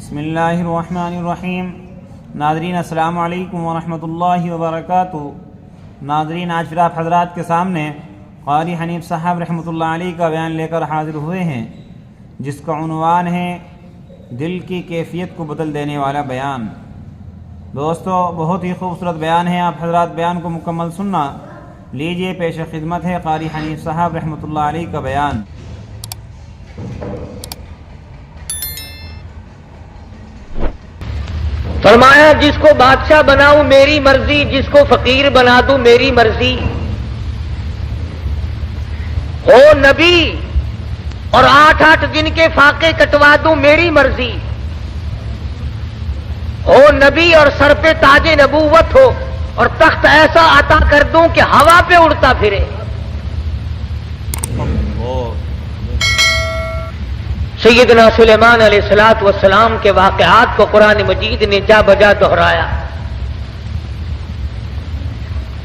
بسم اللہ الرحمن الرحیم۔ ناظرین السلام علیکم ورحمۃ اللہ وبرکاتہ۔ ناظرین، آج پھر آپ حضرات کے سامنے قاری حنیف صاحب رحمۃ اللہ علیہ کا بیان لے کر حاضر ہوئے ہیں، جس کا عنوان ہے دل کی کیفیت کو بدل دینے والا بیان۔ دوستو، بہت ہی خوبصورت بیان ہے، آپ حضرات بیان کو مکمل سننا۔ لیجئے، پیش خدمت ہے قاری حنیف صاحب رحمۃ اللہ علیہ کا بیان۔ فرمایا جس کو بادشاہ بناؤں میری مرضی، جس کو فقیر بنا دوں میری مرضی، ہو نبی اور 8 دن کے فاقے کٹوا دوں میری مرضی، ہو نبی اور سر پہ تاج نبوت ہو اور تخت ایسا عطا کر دوں کہ ہوا پہ اڑتا پھرے۔ سیدنا سلیمان علیہ الصلوۃ والسلام کے واقعات کو قرآن مجید نے جا بجا دہرایا۔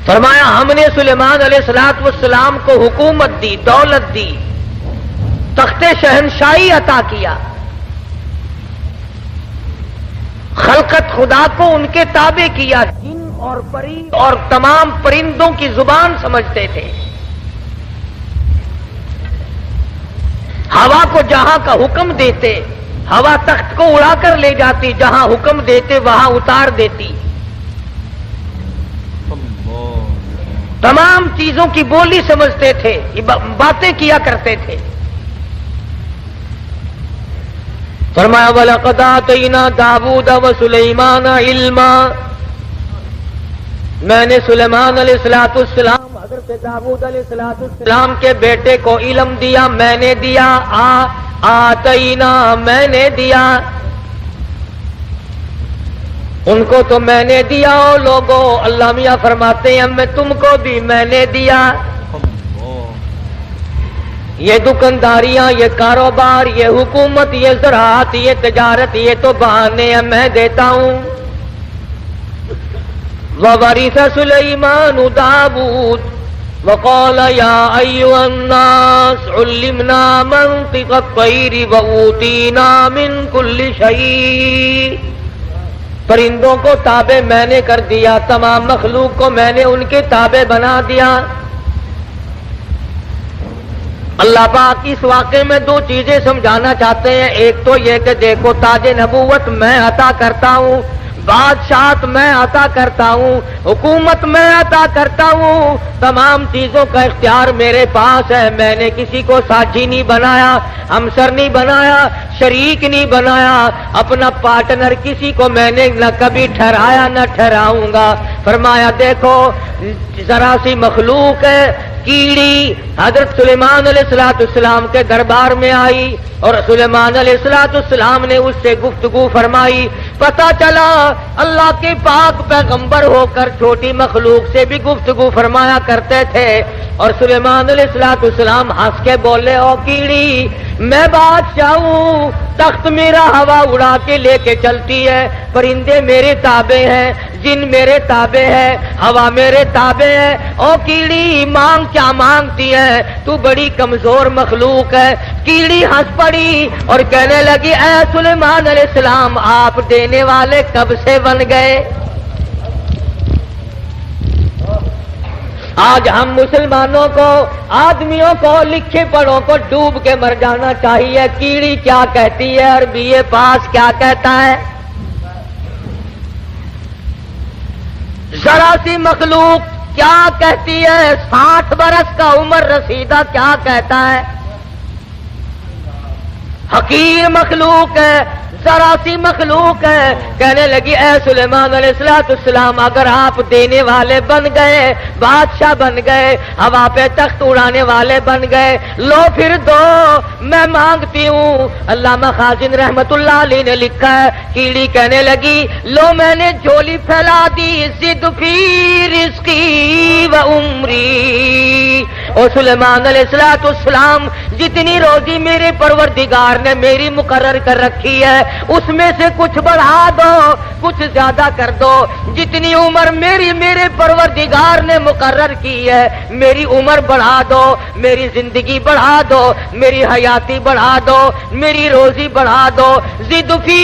فرمایا ہم نے سلیمان علیہ الصلوۃ والسلام کو حکومت دی، دولت دی، تخت شہنشاہی عطا کیا، خلقت خدا کو ان کے تابع کیا، جن اور پری اور تمام پرندوں کی زبان سمجھتے تھے، ہوا کو جہاں کا حکم دیتے ہوا تخت کو اڑا کر لے جاتی، جہاں حکم دیتے وہاں اتار دیتی، تمام چیزوں کی بولی سمجھتے تھے، باتیں کیا کرتے تھے۔ فرمایا وَلَقَدْ آتَيْنَا دَاوُودَ وَسُلَيْمَانَ عِلْمًا، میں نے سلیمان علیہ السلام حضرت داؤد علیہ السلام کے بیٹے کو علم دیا، میں نے دیا، آتینا میں نے دیا، ان کو تو میں نے دیا۔ اور لوگوں، اللہ میاں فرماتے ہیں میں تم کو بھی میں نے دیا۔ یہ دکانداریاں، یہ کاروبار، یہ حکومت، یہ زراعت، یہ تجارت، یہ تو بہانے ہیں، میں دیتا ہوں۔ وَوَرِثَ سُلَيْمَانُ دَاوُودَ وَقَالَ يَا أَيُّهَا النَّاسُ عُلِّمْنَا مَنطِقَ الطَّيْرِ وَأُوتِينَا مِن كُلِّ شَيْءٍ، پرندوں کو تابع میں نے کر دیا، تمام مخلوق کو میں نے ان کے تابع بنا دیا۔ اللہ پاک اس واقعے میں 2 چیزیں سمجھانا چاہتے ہیں۔ ایک تو یہ کہ دیکھو، تاج نبوت میں عطا کرتا ہوں، بادشاہت میں عطا کرتا ہوں، حکومت میں عطا کرتا ہوں، تمام چیزوں کا اختیار میرے پاس ہے۔ میں نے کسی کو ساتھی نہیں بنایا، ہمسر نہیں بنایا، شریک نہیں بنایا، اپنا پارٹنر کسی کو میں نے نہ کبھی ٹھہرایا نہ ٹھہراؤں گا۔ فرمایا دیکھو، ذرا سی مخلوق ہے، کیڑی حضرت سلیمان علیہ السلام کے دربار میں آئی اور سلیمان علیہ السلام نے اس سے گفتگو فرمائی۔ پتہ چلا اللہ کے پاک پیغمبر ہو کر چھوٹی مخلوق سے بھی گفتگو فرمایا کرتے تھے۔ اور سلیمان علیہ السلام ہنس کے بولے، او کیڑی، میں بادشاہ ہوں، تخت میرا ہوا اڑا کے لے کے چلتی ہے، پرندے میرے تابع ہیں، جن میرے تابع ہے، ہوا میرے تابع ہے۔ او کیڑی، مانگ کیا مانگتی ہے، تو بڑی کمزور مخلوق ہے۔ کیڑی ہنس پڑی اور کہنے لگی، اے سلیمان علیہ السلام، آپ دینے والے کب سے بن گئے؟ آج ہم مسلمانوں کو، آدمیوں کو، لکھے پڑھوں کو ڈوب کے مر جانا چاہیے۔ کیڑی کیا کہتی ہے، عربی پاس کیا کہتا ہے؟ ذرا سی مخلوق کیا کہتی ہے؟ 60 برس کا عمر رسیدہ کیا کہتا ہے؟ حقیر مخلوق ہے، ذرا سی مخلوق ہے۔ کہنے لگی، اے سلیمان علیہ السلام، اگر آپ دینے والے بن گئے، بادشاہ بن گئے، ہوا پہ تخت اڑانے والے بن گئے، لو پھر دو، میں مانگتی ہوں۔ علامہ خازن رحمت اللہ علیہ نے لکھا ہے، کیڑی کہنے لگی، لو میں نے جھولی پھیلا دی، زد فی رزقی و عمری۔ اور سلیمان علیہ السلام، جتنی روزی میرے پروردگار نے میری مقرر کر رکھی ہے، اس میں سے کچھ بڑھا دو، کچھ زیادہ کر دو، جتنی عمر میرے پروردگار نے مقرر کی ہے میری عمر بڑھا دو، میری زندگی بڑھا دو، میری حیاتی بڑھا دو، میری روزی بڑھا دو، زد فی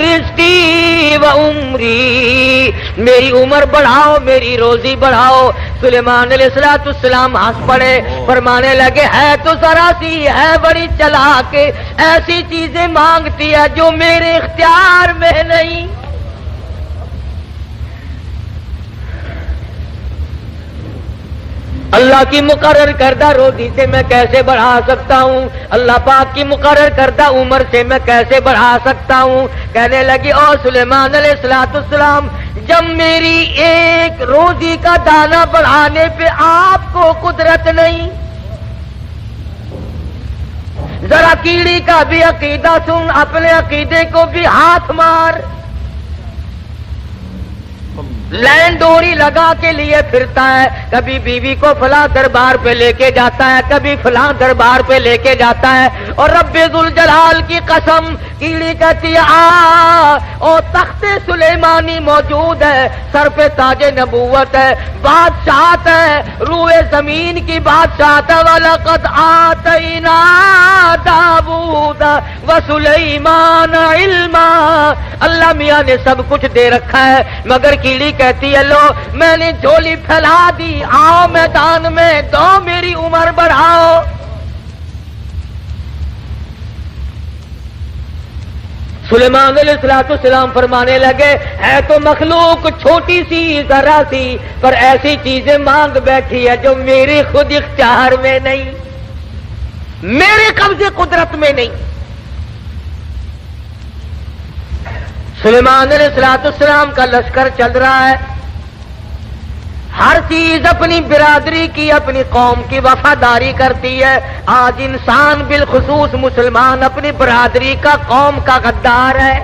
رزقی و عمری، میری عمر بڑھاؤ، میری روزی بڑھاؤ۔ سلیمان علیہ السلام ہنس پڑے، فرمانے لگے ہے تو ذرا سی ہے بڑی چلاک، ایسی چیزیں مانگتی ہے جو میرے اختیار میں نہیں۔ اللہ کی مقرر کردہ روزی سے میں کیسے بڑھا سکتا ہوں، اللہ پاک کی مقرر کردہ عمر سے میں کیسے بڑھا سکتا ہوں؟ کہنے لگی او سلیمان علیہ السلام، جب میری ایک روزی کا دانہ بڑھانے پہ آپ کو قدرت نہیں، ذرا کیڑی کا بھی عقیدہ سن، اپنے عقیدے کو بھی ہاتھ مار، لین ڈوری لگا کے لیے پھرتا ہے، کبھی بیوی کو فلاں دربار پہ لے کے جاتا ہے، کبھی فلاں دربار پہ لے کے جاتا ہے، اور رب ذوالجلال کی قسم کیڑی کہتی ہے اور تخت سلیمانی موجود ہے، سر پہ تاج نبوت ہے، بادشاہت ہے، روئے زمین کی بادشاہت ہے، وَلَقَدْ آتَيْنَا دَاوُودَ وَسُلَيْمَانَ عِلْمًا، اللہ میاں نے سب کچھ دے رکھا ہے، مگر کیڑی کہتی ہے لو میں نے جھولی پھیلا دی، آؤ میدان میں، دو میری عمر بڑھاؤ۔ سلیمان علیہ السلام فرمانے لگے ہے تو مخلوق چھوٹی سی ذرا سی، پر ایسی چیزیں مانگ بیٹھی ہے جو میرے خود اختیار میں نہیں، میرے قبضے قدرت میں نہیں۔ سلیمان علیہ السلام کا لشکر چل رہا ہے، ہر چیز اپنی برادری کی، اپنی قوم کی وفاداری کرتی ہے۔ آج انسان بالخصوص مسلمان اپنی برادری کا، قوم کا غدار ہے،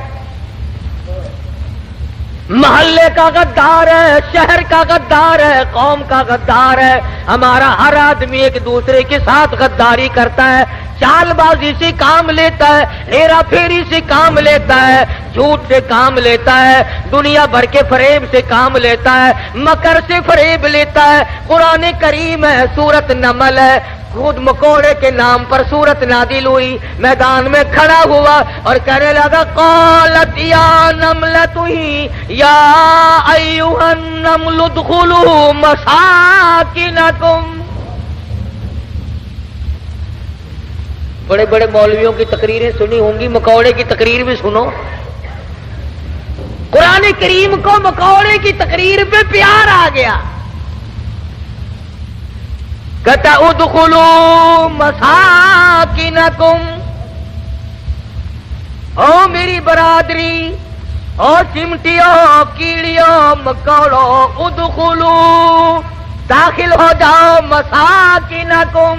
محلے کا غدار ہے، شہر کا غدار ہے، قوم کا غدار ہے۔ ہمارا ہر آدمی ایک دوسرے کے ساتھ غداری کرتا ہے، چال بازی سے کام لیتا ہے، ہیرا پھیری سے کام لیتا ہے، جھوٹ سے کام لیتا ہے، دنیا بھر کے فریب سے کام لیتا ہے، مکر سے فریب لیتا ہے۔ قرآن کریم ہے، سورت نمل ہے، خود مکوڑے کے نام پر سورت نازل ہوئی، میدان میں کھڑا ہوا اور کہنے لگا قالت یا نملۃ یا ایھا النمل ادخلوا مساکنکم۔ بڑے بڑے مولویوں کی تقریریں سنی ہوں گی، مکوڑے کی تقریر بھی سنو۔ قرآن کریم کو مکوڑے کی تقریر پہ پیار آ گیا، کہتا ادخلوا مساکنکم، او میری برادری، او چمٹیوں، کیڑیوں، مکوڑوں، ادخلوا، داخل ہو جاؤ، مساکنکم،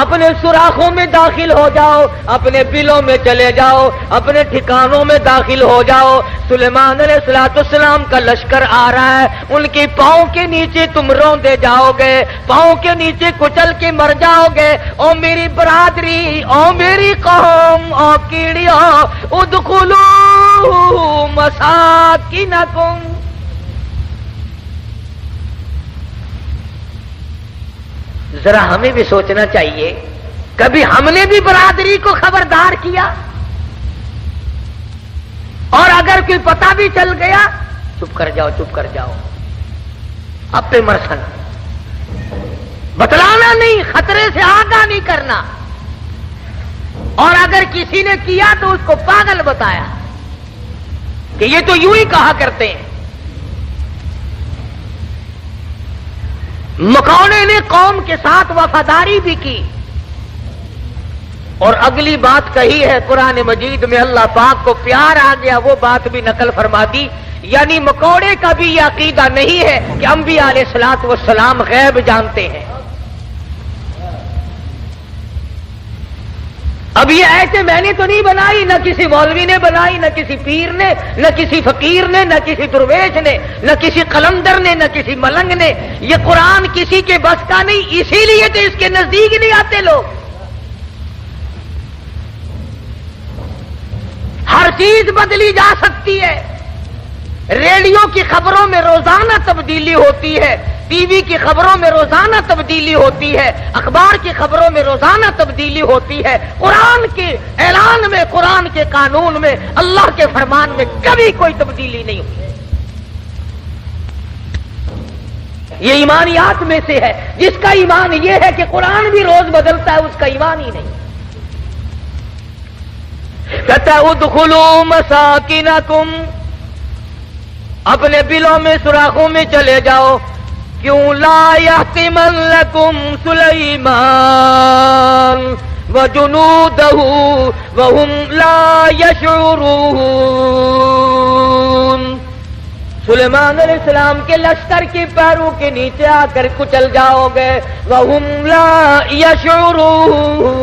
اپنے سوراخوں میں داخل ہو جاؤ، اپنے بلوں میں چلے جاؤ، اپنے ٹھکانوں میں داخل ہو جاؤ۔ سلیمان علیہ السلام کا لشکر آ رہا ہے، ان کی پاؤں کے نیچے تم روندے جاؤ گے، پاؤں کے نیچے کچل کے مر جاؤ گے۔ او میری برادری، او میری قوم، او کیڑیوں، ادخلوا مساکنکم۔ ذرا ہمیں بھی سوچنا چاہیے، کبھی ہم نے بھی برادری کو خبردار کیا؟ اور اگر کوئی پتہ بھی چل گیا، چپ کر جاؤ، چپ کر جاؤ، اب پہ مرسن، بتلانا نہیں، خطرے سے آگاہ نہیں کرنا۔ اور اگر کسی نے کیا تو اس کو پاگل بتایا کہ یہ تو یوں ہی کہا کرتے ہیں۔ مکوڑے نے قوم کے ساتھ وفاداری بھی کی، اور اگلی بات کہی ہے قرآن مجید میں، اللہ پاک کو پیار آ گیا، وہ بات بھی نقل فرما دی۔ یعنی مکوڑے کا بھی یہ عقیدہ نہیں ہے کہ انبیاء علیہ الصلوۃ والسلام غیب جانتے ہیں۔ اب یہ ایسے میں نے تو نہیں بنائی، نہ کسی مولوی نے بنائی، نہ کسی پیر نے، نہ کسی فقیر نے، نہ کسی درویش نے، نہ کسی قلندر نے، نہ کسی ملنگ نے۔ یہ قرآن کسی کے بس کا نہیں، اسی لیے تو اس کے نزدیک نہیں آتے لوگ۔ چیز بدلی جا سکتی ہے. ریڈیو کی خبروں میں روزانہ تبدیلی ہوتی ہے, ٹی وی کی خبروں میں روزانہ تبدیلی ہوتی ہے, اخبار کی خبروں میں روزانہ تبدیلی ہوتی ہے. قرآن کے اعلان میں, قرآن کے قانون میں, اللہ کے فرمان میں کبھی کوئی تبدیلی نہیں ہوئی. یہ ایمانیات میں سے ہے. جس کا ایمان یہ ہے کہ قرآن بھی روز بدلتا ہے, اس کا ایمان ہی نہیں. کہتا ہے ادخلوا مساکنکم, اپنے بلوں میں سوراخوں میں چلے جاؤ. کیوں لا یحتمنکم سلیمان وجنودہ وہم لا یشعرون. سلیمان علیہ السلام کے لشکر کے پیروں کے نیچے آ کر کچل جاؤ گے. وہم لا یشعرون,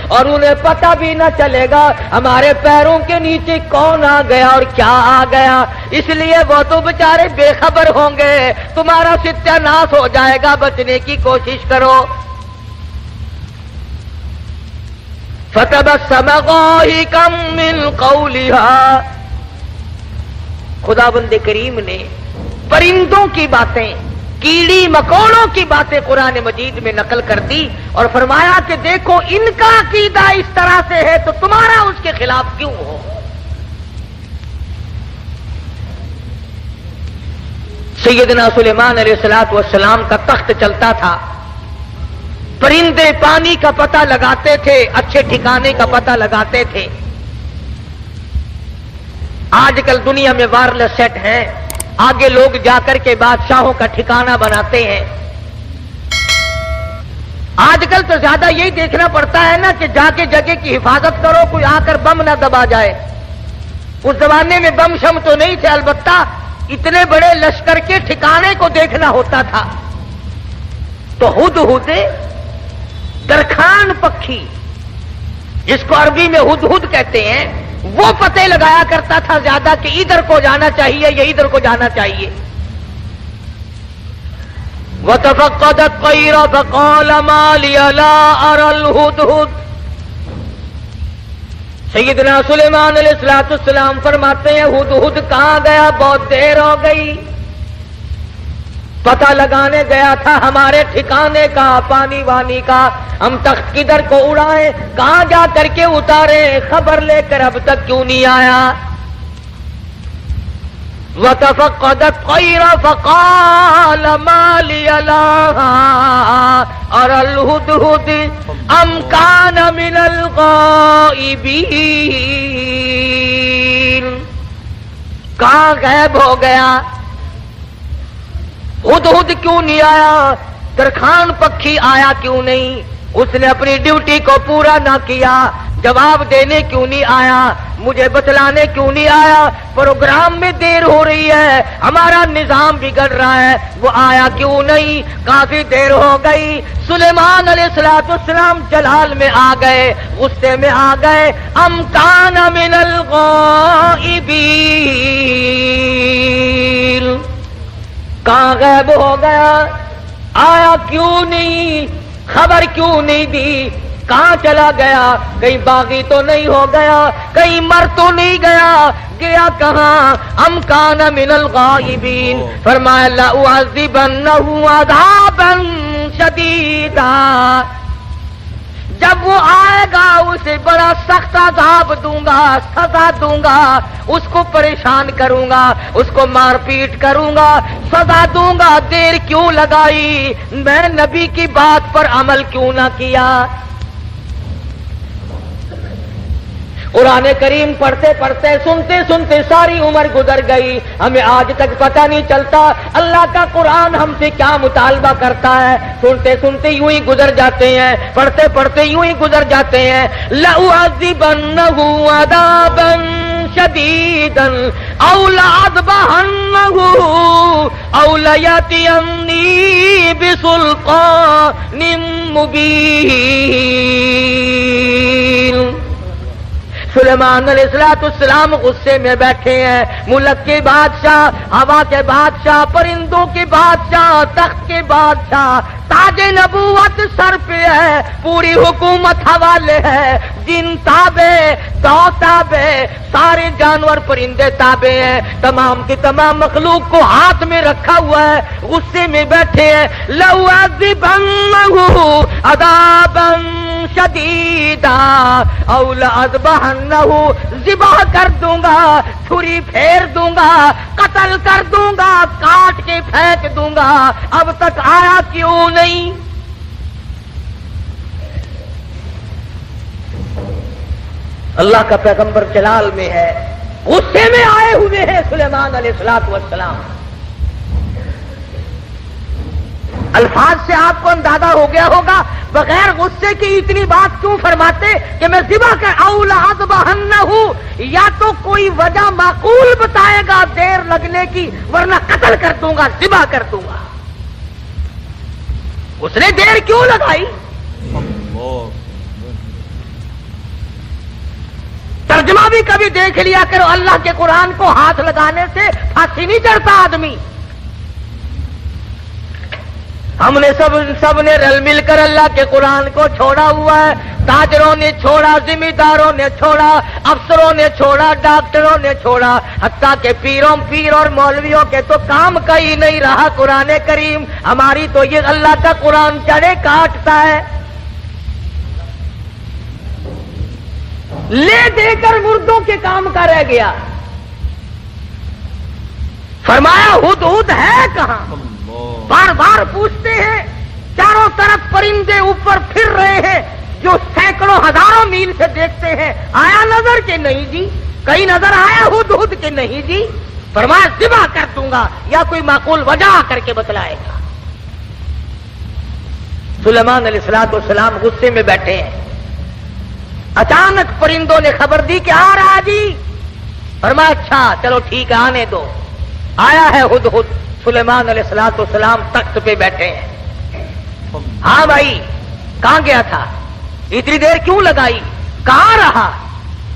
اور انہیں پتہ بھی نہ چلے گا ہمارے پیروں کے نیچے کون آ گیا اور کیا آ گیا. اس لیے وہ تو بیچارے بے خبر ہوں گے, تمہارا ستیہ ناش ہو جائے گا. بچنے کی کوشش کرو. فتبسم ضاحكا من قولها, خداوند کریم نے پرندوں کی باتیں, کیڑی مکوڑوں کی باتیں قرآن مجید میں نقل کر دی اور فرمایا کہ دیکھو ان کا عقیدہ اس طرح سے ہے تو تمہارا اس کے خلاف کیوں ہو. سیدنا سلیمان علیہ السلام کا تخت چلتا تھا. پرندے پانی کا پتہ لگاتے تھے, اچھے ٹھکانے کا پتہ لگاتے تھے. آج کل دنیا میں وائرلیس سیٹ ہیں, آگے لوگ جا کر کے بادشاہوں کا ٹھکانہ بناتے ہیں. آج کل تو زیادہ یہی دیکھنا پڑتا ہے نا کہ جا کے جگہ کی حفاظت کرو, کوئی آ کر بم نہ دبا جائے. اس زمانے میں بم شم تو نہیں تھے, البتہ اتنے بڑے لشکر کے ٹھکانے کو دیکھنا ہوتا تھا. تو ہدہد درخان پکھی, جس کو عربی میں ہدہد کہتے ہیں, وہ پتے لگایا کرتا تھا زیادہ کہ ادھر کو جانا چاہیے یا ادھر کو جانا چاہیے. وَتَفَقَّدَ الطَّيْرَ فَقَالَ مَا لِيَ لَا أَرَى الْهُدْهُدْ. سیدنا سلیمان علیہ السلام فرماتے ہیں ہدہد کہاں گیا, بہت دیر ہو گئی. پتہ لگانے گیا تھا ہمارے ٹھکانے کا, پانی وانی کا. ہم تخت کدھر کو اڑائیں, کہاں جا کر کے اتارے, خبر لے کر اب تک کیوں نہیں آیا. وَتَفَقَّدَ الطَّيْرَ فَقَالَ مَا لِيَ لَا أَرَى الْهُدْهُدْ أَمْ كَانَ مِنَ الْغَائِبِينَ. کہاں غائب ہو گیا, ہدہد کیوں نہیں آیا, درخان پکھی آیا کیوں نہیں, اس نے اپنی ڈیوٹی کو پورا نہ کیا, جواب دینے کیوں نہیں آیا, مجھے بتلانے کیوں نہیں آیا. پروگرام میں دیر ہو رہی ہے, ہمارا نظام بگڑ رہا ہے, وہ آیا کیوں نہیں. کافی دیر ہو گئی. سلیمان علیہ السلام جلال میں آ گئے, غصے میں آ گئے. ام کان من الغائبین, کہاں غائب ہو گیا, آیا کیوں نہیں, خبر کیوں نہیں دی, کہاں چلا گیا. کہیں باغی تو نہیں ہو گیا, کہیں مر تو نہیں گیا, گیا کہاں. ام کان من الغائبین. فرمایا لأعذبنہ عذابا شدیدا, جب وہ آئے گا اسے بڑا سخت عذاب دوں گا, سزا دوں گا, اس کو پریشان کروں گا, اس کو مار پیٹ کروں گا, سزا دوں گا. دیر کیوں لگائی, میں نبی کی بات پر عمل کیوں نہ کیا. قرآن کریم پڑھتے پڑھتے سنتے سنتے ساری عمر گزر گئی, ہمیں آج تک پتہ نہیں چلتا اللہ کا قرآن ہم سے کیا مطالبہ کرتا ہے. سنتے سنتے یوں ہی گزر جاتے ہیں, پڑھتے پڑھتے یوں ہی گزر جاتے ہیں. لَأُعَذِّبَنَّهُ عَذَابًا شَدِيدًا أَوْ لَأَذْبَحَنَّهُ أَوْ لَيَأْتِيَنِّي بِسُلْطَانٍ مُبِينٍ. سلیمان علیہالسلام غصے میں بیٹھے ہیں. ملک کے بادشاہ، ہوا کے بادشاہ، پرندوں کے بادشاہ، تخت کے بادشاہ، تاج نبوت سر پہ ہے، پوری حکومت حوالے ہے. جن تابع، تو تابع، سارے جانور پرندے تابع ہیں، تمام کی تمام مخلوق کو ہاتھ میں رکھا ہوا ہے. غصے میں بیٹھے ہیں. لَأُعَذِّبَنَّهُ عَذَابًا شَدِيدًا أَوْ لَأَذْبَحَنَّهُ ذبح کر دوں گا، چھری پھیر دوں گا، قتل کر دوں گا، کاٹ کے پھینک دوں گا. اب تک آیا کیوں نہیں؟ اللہ کا پیغمبر جلال میں ہے، غصے میں آئے ہوئے ہیں سلیمان علیہ السلام. الفاظ سے آپ کو اندازہ ہو گیا ہوگا بغیر غصے کی اتنی بات کیوں فرماتے کہ میں ذبح کر او لأذبحنہ، یا تو کوئی وجہ معقول بتائے گا دیر لگنے کی، ورنہ قتل کر دوں گا، ذبح کر دوں گا. اس نے دیر کیوں لگائی؟ ترجمہ بھی کبھی دیکھ لیا کرو. اللہ کے قرآن کو ہاتھ لگانے سے پھانسی نہیں چڑھتا آدمی. ہم نے سب نے رل مل کر اللہ کے قرآن کو چھوڑا ہوا ہے. تاجروں نے چھوڑا، ذمہ داروں نے چھوڑا، افسروں نے چھوڑا، ڈاکٹروں نے چھوڑا، حتیٰ کہ پیر اور مولویوں کے تو کام کا ہی نہیں رہا قرآن کریم. ہماری تو یہ اللہ کا قرآن چڑھے کاٹتا ہے، لے دے کر مردوں کے کام کا رہ گیا. فرمایا ہدہد ہے کہاں؟ بار بار پوچھتے ہیں. چاروں طرف پرندے اوپر پھر رہے ہیں جو سینکڑوں ہزاروں میل سے دیکھتے ہیں. آیا نظر کہ نہیں جی؟ کہیں نظر آیا ہدہد کہ نہیں جی؟ فرمایا ذبح کر دوں گا، یا کوئی معقول وجہ آ کر کے بتلائے گا. سلیمان علیہ السلام غصے میں بیٹھے ہیں. اچانک پرندوں نے خبر دی کہ آ رہا جی. فرمایا اچھا چلو ٹھیک ہے آنے دو. آیا ہے ہدہد. سلیمان علیہ السلام تخت پہ بیٹھے ہیں. ہاں بھائی کہاں گیا تھا؟ اتنی دیر کیوں لگائی؟ کہاں رہا؟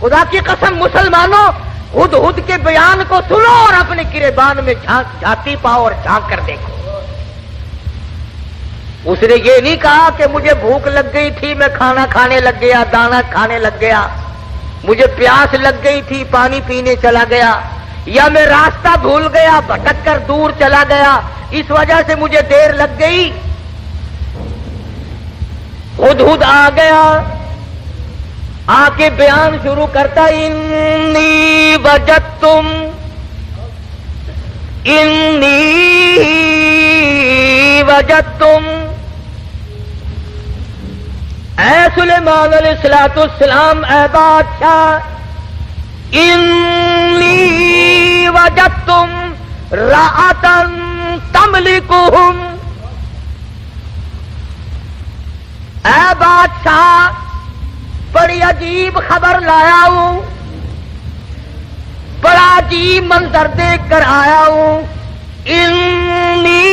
خدا کی قسم مسلمانوں، ہدہد کے بیان کو سنو اور اپنے گریبان میں جھانتی پاؤ اور جھانک کر دیکھو. اس نے یہ نہیں کہا کہ مجھے بھوک لگ گئی تھی میں کھانا کھانے لگ گیا، دانا کھانے لگ گیا، مجھے پیاس لگ گئی تھی پانی پینے چلا گیا، یا میں راستہ بھول گیا بھٹک کر دور چلا گیا اس وجہ سے مجھے دیر لگ گئی. ہدہد آ گیا، آ کے بیان شروع کرتا انی وجدتم اے سلیمان علیہ السلام، اے بادشاہ، انی وجدتم رأتن تملکہم، اے بادشاہ بڑی عجیب خبر لایا ہوں، بڑا عجیب منظر دیکھ کر آیا ہوں. انی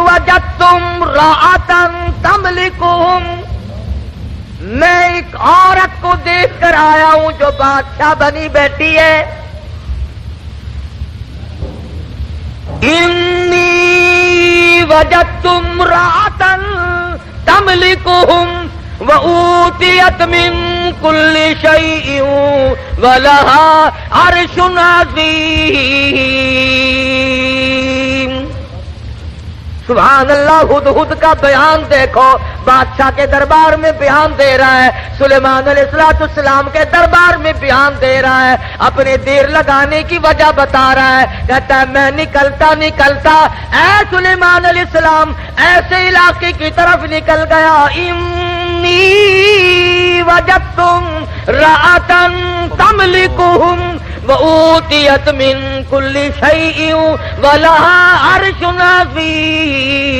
وجدتم رأتن تملکہم، میں ایک عورت کو دیکھ کر آیا ہوں جو بادشاہ بنی بیٹھی ہے. انی وجدتم امرأة تملکہم وأوتیت من کل شیء ولہا عرش عظیم. سبحان اللہ. ہدہد کا بیان دیکھو، بادشاہ کے دربار میں بیان دے رہا ہے، سلیمان علیہ السلام کے دربار میں بیان دے رہا ہے، اپنے دیر لگانے کی وجہ بتا رہا ہے. کہتا ہے میں نکلتا اے سلیمان علیہ السلام ایسے علاقے کی طرف نکل گیا. انی وجدتم رأتن تملکہم وأوتیت من کل شیء ولہا عرش عظیم.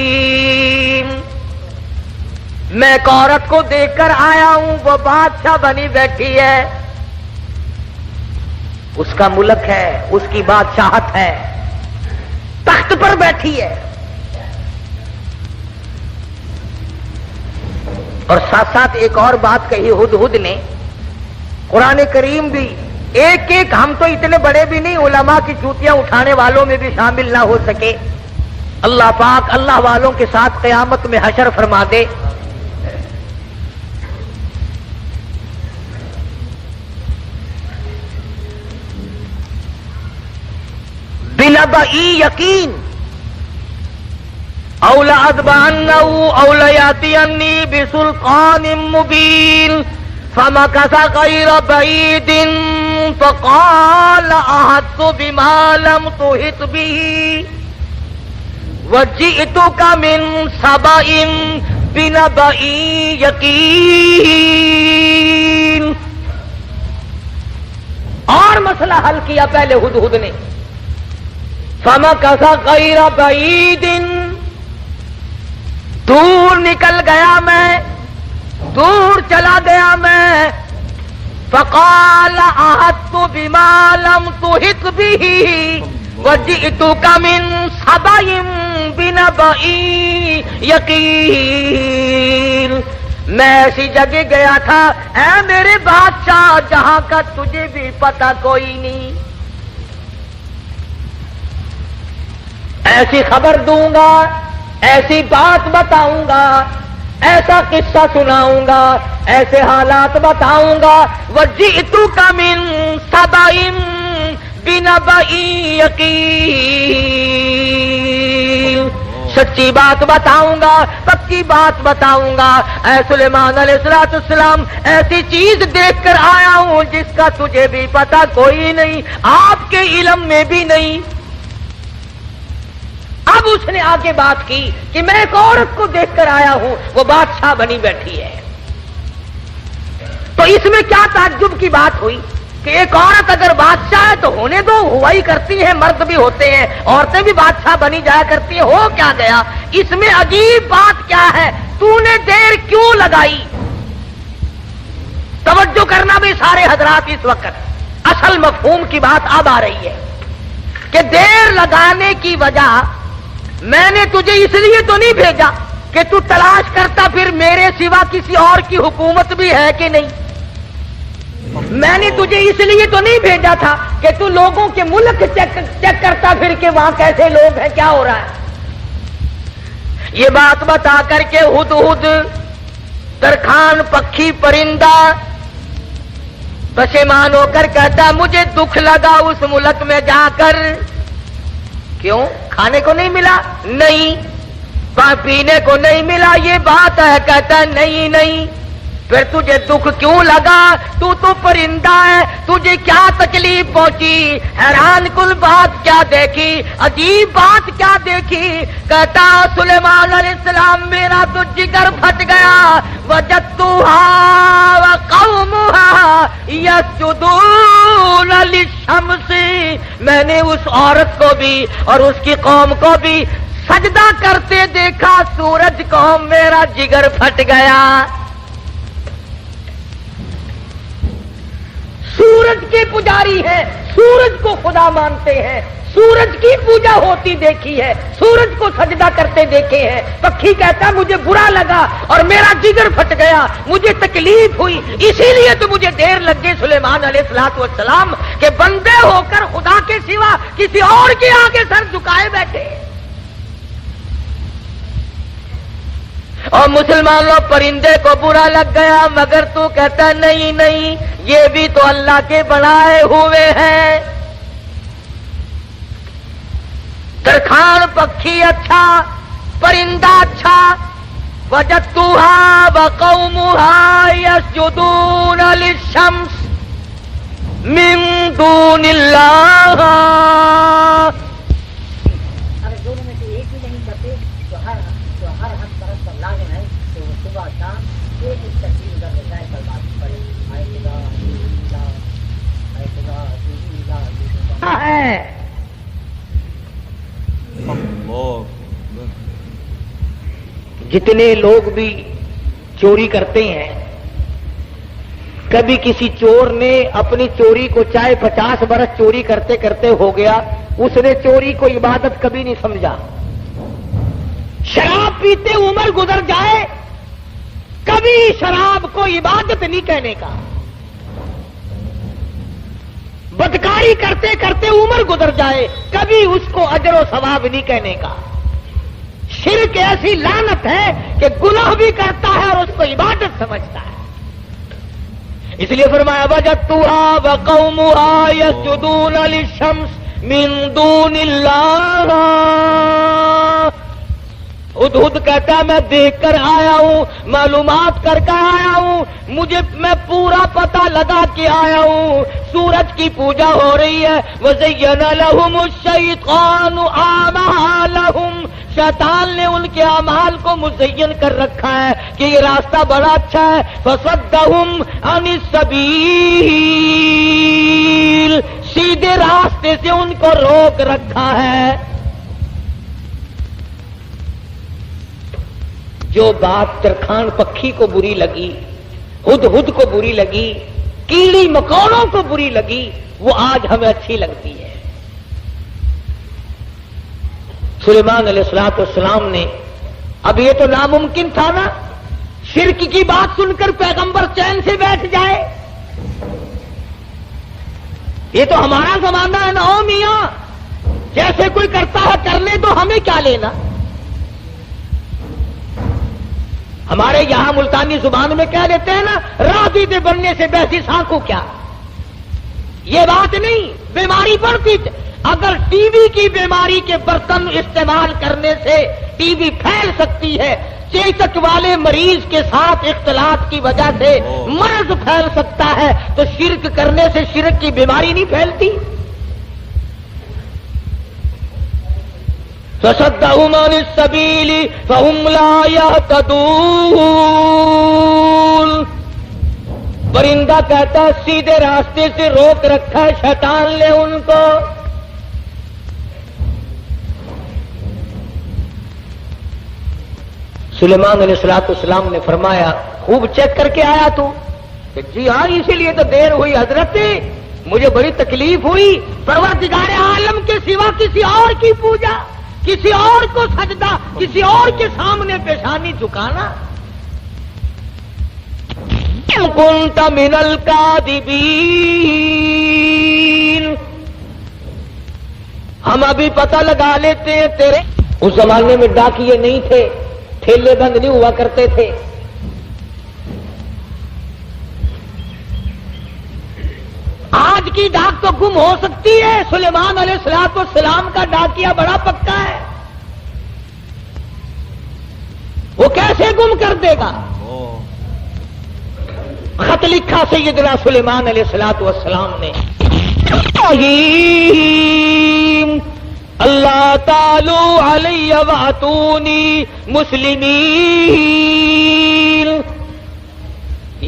میں ایک عورت کو دیکھ کر آیا ہوں، وہ بادشاہ بنی بیٹھی ہے، اس کا ملک ہے، اس کی بادشاہت ہے، تخت پر بیٹھی ہے. اور ساتھ ساتھ ایک اور بات کہی ہدہد نے قرآن کریم بھی ایک ایک، ہم تو اتنے بڑے بھی نہیں، علماء کی جوتیاں اٹھانے والوں میں بھی شامل نہ ہو سکے. اللہ پاک اللہ والوں کے ساتھ قیامت میں حشر فرما دے. بنبئی یقین او لأذبحنه او ليأتيني بسلطان مبين فمكث غير بعيد فقال أحطت بما لم تحط به وجئتك من سبأ بنبأ يقين. اور مسئلہ حل کیا پہلے ہدہد نے. فمكث غير بعيد، دور نکل گیا میں، دور چلا گیا میں. فقال احطت بما لم تحط به وجئتك من سبأ بنبأ یقین. میں ایسی جگہ گیا تھا اے میرے بادشاہ جہاں کا تجھے بھی پتہ کوئی نہیں. ایسی خبر دوں گا، ایسی بات بتاؤں گا، ایسا قصہ سناؤں گا، ایسے حالات بتاؤں گا. وجئتک من سبأ بنبأ یقین، سچی بات بتاؤں گا، پکی بات بتاؤں گا. اے سلیمان علیہ السلام، ایسی چیز دیکھ کر آیا ہوں جس کا تجھے بھی پتہ کوئی نہیں، آپ کے علم میں بھی نہیں. اب اس نے آگے بات کی کہ میں ایک عورت کو دیکھ کر آیا ہوں، وہ بادشاہ بنی بیٹھی ہے. تو اس میں کیا تعجب کی بات ہوئی کہ ایک عورت اگر بادشاہ ہے تو ہونے دو، ہوا ہی کرتی ہے، مرد بھی ہوتے ہیں، عورتیں بھی بادشاہ بنی جایا کرتی ہیں. ہو کیا گیا؟ اس میں عجیب بات کیا ہے؟ تو نے دیر کیوں لگائی؟ توجہ کرنا بھی سارے حضرات اس وقت، اصل مفہوم کی بات اب آ رہی ہے کہ دیر لگانے کی وجہ میں نے تجھے اس لیے تو نہیں بھیجا کہ تو تلاش کرتا پھر میرے سوا کسی اور کی حکومت بھی ہے کہ نہیں. میں نے تجھے اس لیے تو نہیں بھیجا تھا کہ تو لوگوں کے ملک چیک کرتا پھر کہ وہاں کیسے لوگ ہیں، کیا ہو رہا ہے. یہ بات بتا کر کے ہدہد ترکھان پکھی پرندہ پشیمان ہو کر کہتا مجھے دکھ لگا اس ملک میں جا کر. کیوں؟ کھانے کو نہیں ملا؟ نہیں. پینے کو نہیں ملا؟ یہ بات ہے. کہتا نہیں نہیں. پھر تجھے دکھ کیوں لگا؟ تو پرندہ ہے، تجھے کیا تکلیف پہنچی؟ حیران کل بات کیا دیکھی، عجیب بات کیا دیکھی؟ کہتا سلیمان علیہ السلام میرا تو جگر پھٹ گیا. وجدتها وقومها يسجدون للشمس، میں نے اس عورت کو بھی اور اس کی قوم کو بھی سجدہ کرتے دیکھا سورج کو، میرا جگر پھٹ گیا. سورج کے پجاری ہیں، سورج کو خدا مانتے ہیں، سورج کی پوجا ہوتی دیکھی ہے، سورج کو سجدہ کرتے دیکھے ہیں. پکھی کہتا مجھے برا لگا اور میرا جگر پھٹ گیا، مجھے تکلیف ہوئی، اسی لیے تو مجھے دیر لگ گئی سلیمان علیہ السلام کہ بندے ہو کر خدا کے سوا کسی اور کے آگے سر جھکائے بیٹھے. اور مسلمانوں پرندے کو برا لگ گیا، مگر تو کہتا نہیں نہیں، یہ بھی تو اللہ کے بنائے ہوئے ہیں. ترکھان پکھی اچھا، پرندہ اچھا. وجدتها وقومها يسجدون للشمس من دون اللہ. اگر دونوں میں سے ایک بھی نہیں کرتے تو ہر حق پرست پر لازم ہے کہ وہ صبح شام ایک تکبیر کر دیتا ہے. کل بات پڑے آئے خدا ہے. جتنے لوگ بھی چوری کرتے ہیں، کبھی کسی چور نے اپنی چوری کو چاہے 50 برس چوری کرتے کرتے ہو گیا، اس نے چوری کو عبادت کبھی نہیں سمجھا. شراب پیتے عمر گزر جائے، کبھی شراب کو عبادت نہیں کہنے کا. بدکاری کرتے کرتے عمر گزر جائے کبھی اس کو اجر و ثواب نہیں کہنے کا. شرک ایسی لعنت ہے کہ گناہ بھی کرتا ہے اور اس کو عبادت سمجھتا ہے. اس لیے فرمایا وجدتها وقومها يسجدون للشمس من دون اللہ. ہدہد کہتا ہے میں دیکھ کر آیا ہوں, معلومات کر کے آیا ہوں, میں پورا پتہ لگا کے آیا ہوں سورج کی پوجا ہو رہی ہے. وَزَيَّنَ لَهُمُ الشَّيْطَانُ أَعْمَالَهُمْ, شیطان نے ان کے اعمال کو مزین کر رکھا ہے کہ یہ راستہ بڑا اچھا ہے. فَصَدَّهُمْ عَنِ السَّبِيلِ, سیدھے راستے سے ان کو روک رکھا ہے. جو بات ترکھان پکھی کو بری لگی, ہدہد کو بری لگی, کیڑی مکوڑوں کو بری لگی, وہ آج ہمیں اچھی لگتی ہے. سلیمان علیہ السلام نے, اب یہ تو ناممکن تھا نا شرک کی بات سن کر پیغمبر چین سے بیٹھ جائے. یہ تو ہمارا زمانہ ہے نا او میاں, جیسے کوئی کرتا ہے کر لے تو ہمیں کیا لینا. ہمارے یہاں ملتانی زبان میں کہہ دیتے ہیں نا راضی دے بننے سے بہتی سانکھوں کیا. یہ بات نہیں, بیماری بڑھتی. اگر ٹی وی کی بیماری کے برتن استعمال کرنے سے ٹی وی پھیل سکتی ہے, چیچک والے مریض کے ساتھ اختلاط کی وجہ سے مرض پھیل سکتا ہے, تو شرک کرنے سے شرک کی بیماری نہیں پھیلتی. فَصَدَّهُمْ عَنِ السَّبِيلِ فَهُمْ لَا يَهْتَدُونَ. پرندہ کہتا ہے سیدھے راستے سے روک رکھا ہے شیطان نے ان کو. سلیمان علیہ السلام نے فرمایا خوب چیک کر کے آیا تو, کہ جی ہاں اسی لیے تو دیر ہوئی حضرت, مجھے بڑی تکلیف ہوئی. پروردگار عالم کے سوا کسی اور کی پوجا, کسی اور کو سجدہ, کسی اور کے سامنے پیشانی جھکانا. كنت من الكاذبین. ہم ابھی پتہ لگا لیتے ہیں تیرے. اس زمانے میں ڈاکیے نہیں تھے, ٹھیلے بند نہیں ہوا کرتے تھے. آج کی ڈاک تو گم ہو سکتی ہے, سلیمان علیہ السلام کا ڈاکیا بڑا پکا ہے, وہ کیسے گم کر دے گا. خط لکھا سیدنا سلیمان علیہ السلام نے, اللہ تعالی علیہ واتونی مسلمین.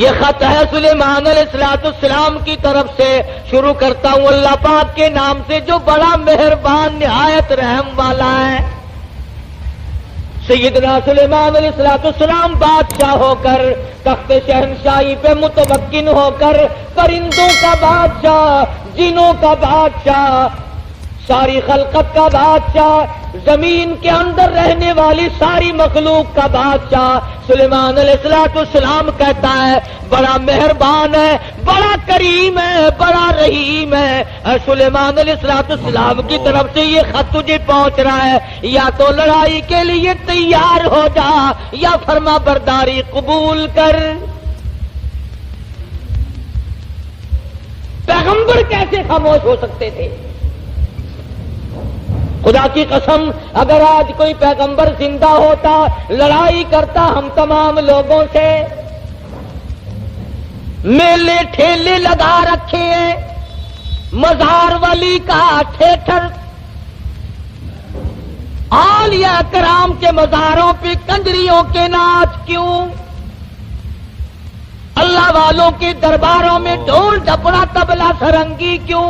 یہ خط ہے سلیمان علیہ السلام کی طرف سے. شروع کرتا ہوں اللہ پاک کے نام سے جو بڑا مہربان نہایت رحم والا ہے. سیدنا سلیمان علیہ السلام بادشاہ ہو کر, تخت شہنشاہی پہ متمکن ہو کر, پرندوں کا بادشاہ, جنوں کا بادشاہ, ساری خلقت کا بادشاہ, زمین کے اندر رہنے والی ساری مخلوق کا بادشاہ سلیمان علیہ السلام کہتا ہے بڑا مہربان ہے, بڑا کریم ہے, بڑا رحیم ہے. سلیمان علیہ السلام کی طرف سے یہ خط تجھے پہنچ رہا ہے, یا تو لڑائی کے لیے تیار ہو جا یا فرما برداری قبول کر. پیغمبر کیسے خاموش ہو سکتے تھے؟ خدا کی قسم اگر آج کوئی پیغمبر زندہ ہوتا, لڑائی کرتا ہم تمام لوگوں سے. میلے ٹھیلے لگا رکھے ہیں, مزار ولی کا ٹھیٹر, اولیاء کرام کے مزاروں پہ کنجریوں کے ناچ کیوں, اللہ والوں کے درباروں میں ڈھول ڈپڑا تبلا سرنگی کیوں.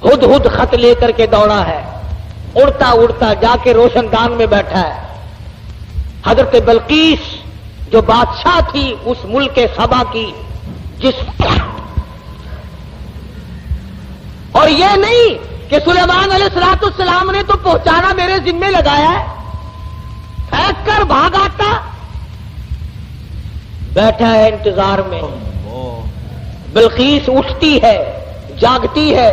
ہدہد خط لے کر کے دوڑا ہے, اڑتا اڑتا جا کے روشن دان میں بیٹھا ہے. حضرت بلقیس جو بادشاہ تھی اس ملک سبا کی, جس اور یہ نہیں کہ سلیمان علیہ السلام نے تو پہنچانا میرے ذمے لگایا ہے, پھینک کر بھاگ آتا. بیٹھا ہے انتظار میں. بلقیس اٹھتی ہے، جاگتی ہے،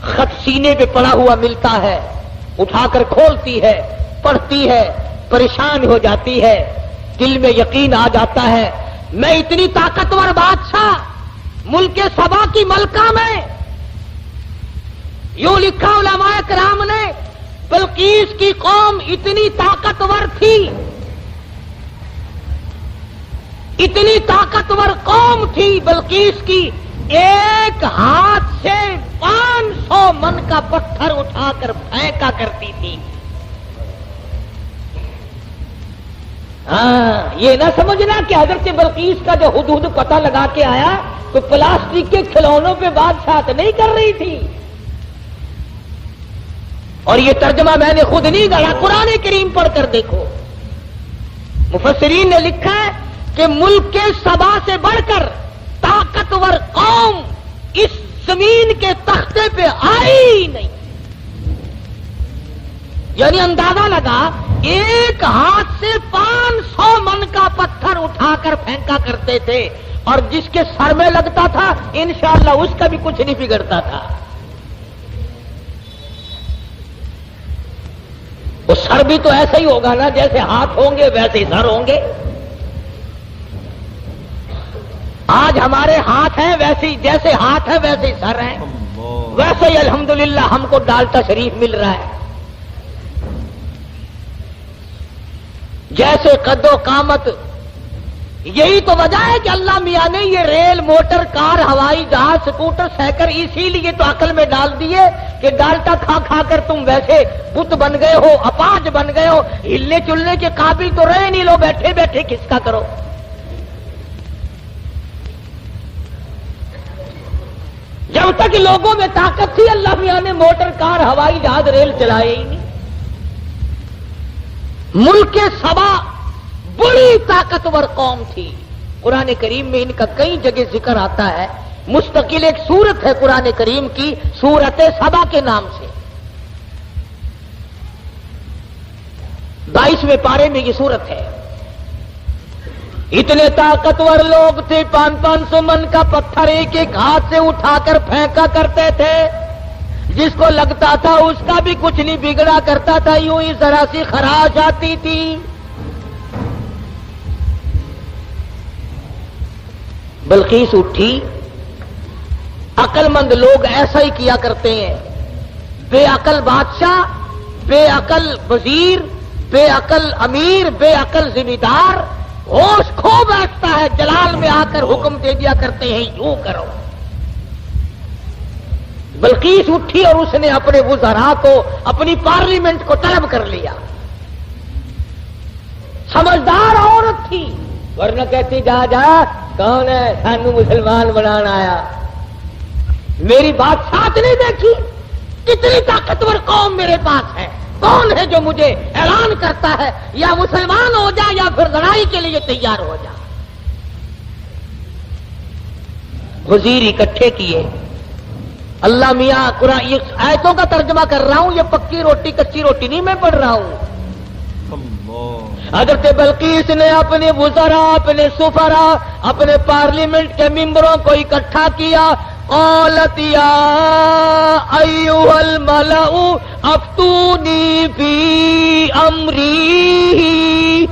خط سینے پہ پڑا ہوا ملتا ہے، اٹھا کر کھولتی ہے، پڑھتی ہے، پریشان ہو جاتی ہے، دل میں یقین آ جاتا ہے میں اتنی طاقتور بادشاہ ملک سبا کی ملکہ میں. یوں لکھا علماء کرام نے، بلقیس کی قوم اتنی طاقتور تھی، اتنی طاقتور قوم تھی بلقیس کی، ایک ہاتھ سے 500 من کا پتھر اٹھا کر پھینکا کرتی تھی. ہاں، یہ نہ سمجھنا کہ حضرت بلقیس کا جو حدود پتہ لگا کے آیا تو پلاسٹک کے کھلونوں پہ بادشاہت نہیں کر رہی تھی. اور یہ ترجمہ میں نے خود نہیں گڑھا، قرآن کریم پڑھ کر دیکھو. مفسرین نے لکھا ہے کہ ملک کے سبا سے بڑھ کر طاقتور قوم اس زمین کے تختے پہ آئی ہی نہیں. یعنی اندازہ لگا ایک ہاتھ سے 500 من کا پتھر اٹھا کر پھینکا کرتے تھے، اور جس کے سر میں لگتا تھا انشاءاللہ اس کا بھی کچھ نہیں بگڑتا تھا. وہ سر بھی تو ایسا ہی ہوگا نا، جیسے ہاتھ ہوں گے ویسے ہی سر ہوں گے. آج ہمارے ہاتھ ہیں ویسے ہی، جیسے ہاتھ ہے ویسے ہی سر ہیں. ویسے ہی الحمدللہ ہم کو ڈالٹا شریف مل رہا ہے. جیسے قد و قامت. یہی تو وجہ ہے کہ اللہ میاں نے یہ ریل، موٹر، کار، ہوائی جہاز، سکوٹر، سائیکل اسی لیے تو عقل میں ڈال دیے کہ ڈالٹا کھا کھا کر تم ویسے بت بن گئے ہو، اپاہج بن گئے ہو، ہلنے چلنے کے قابل تو رہے نہیں، لو بیٹھے بیٹھے کس کا کرو. جب تک لوگوں میں طاقت تھی اللہ میاں نے موٹر، کار، ہوائی جہاز، ریل چلائے ہی نہیں. ملک سبا بڑی طاقتور قوم تھی. قرآن کریم میں ان کا کئی جگہ ذکر آتا ہے. مستقل ایک سورت ہے قرآن کریم کی، سورت سبا کے نام سے. 22ویں پارے میں یہ سورت ہے. اتنے طاقتور لوگ تھے، 500 من کا پتھر ایک ایک ہاتھ سے اٹھا کر پھینکا کرتے تھے. جس کو لگتا تھا اس کا بھی کچھ نہیں بگڑا کرتا تھا، یوں ہی ذرا سی خراش آتی تھی. بلقیس اٹھی. عقل مند لوگ ایسا ہی کیا کرتے ہیں. بے عقل بادشاہ، بے عقل وزیر، بے عقل امیر، بے عقل ذمہ دار ہوش کھو بیٹھتا ہے، جلال میں آ کر حکم دے دیا کرتے ہیں یوں کرو. بلقیس اٹھی اور اس نے اپنے وزراء کو، اپنی پارلیمنٹ کو طلب کر لیا. سمجھدار عورت تھی، ورنہ کہتی جا جا کون ہے سانو مسلمان بنانا آیا. میری بات ساتھ نہیں دیکھی، کتنی طاقتور قوم میرے پاس ہے. کون ہے جو مجھے اعلان کرتا ہے یا مسلمان ہو جا یا پھر لڑائی کے لیے تیار ہو جا. وزیر اکٹھے کیے. اللہ میاں قرآن یہ آیتوں کا ترجمہ کر رہا ہوں، یہ پکی روٹی کچی روٹی نہیں میں پڑھ رہا ہوں. حضرت بلقیس نے اپنے وزراء، اپنے سفراء، اپنے پارلیمنٹ کے ممبروں کو اکٹھا کیا. قالت یا ایھا الملأ افتونی فی امری.